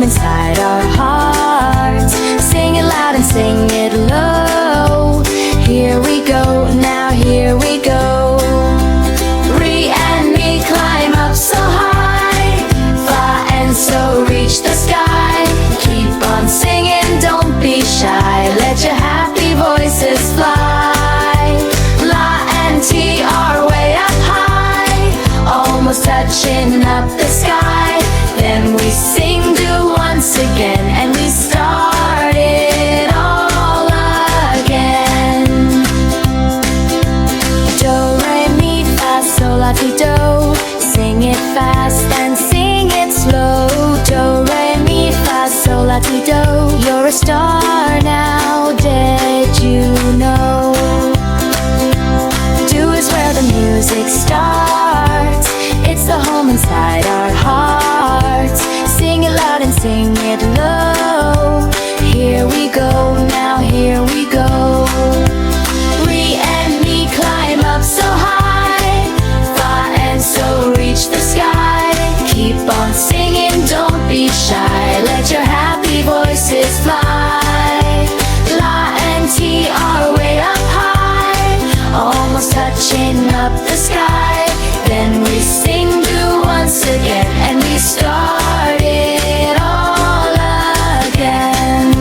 home inside our hearts. Sing it loud and sing it low. Here we go, now here we go. Re and mi climb up so high. Fa and so reach the sky. Keep on singing, don't be shy. Let your happy voices fly. La and ti are way up high, almost touching up the sky. Then we sing do once again, and we start it all again. Do, re, mi, fa, sol, la, ti, do. Sing it fast and sing it slow. Do, re, mi, fa, sol, la, ti, do. You're a star now, did you know? Do is where the music starts. It's the home inside our hearts. Sing it loud and sing it low. Here we go, now here we go. Re and mi climb up so high. Fa and so reach the sky. Keep on singing, don't be shy. Let your happy voices fly. La and ti are way up high, almost touching up the sky. Then we sing do once again, and we start it all again.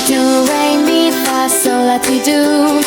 Do, re, mi, fa, sol, la, ti, do.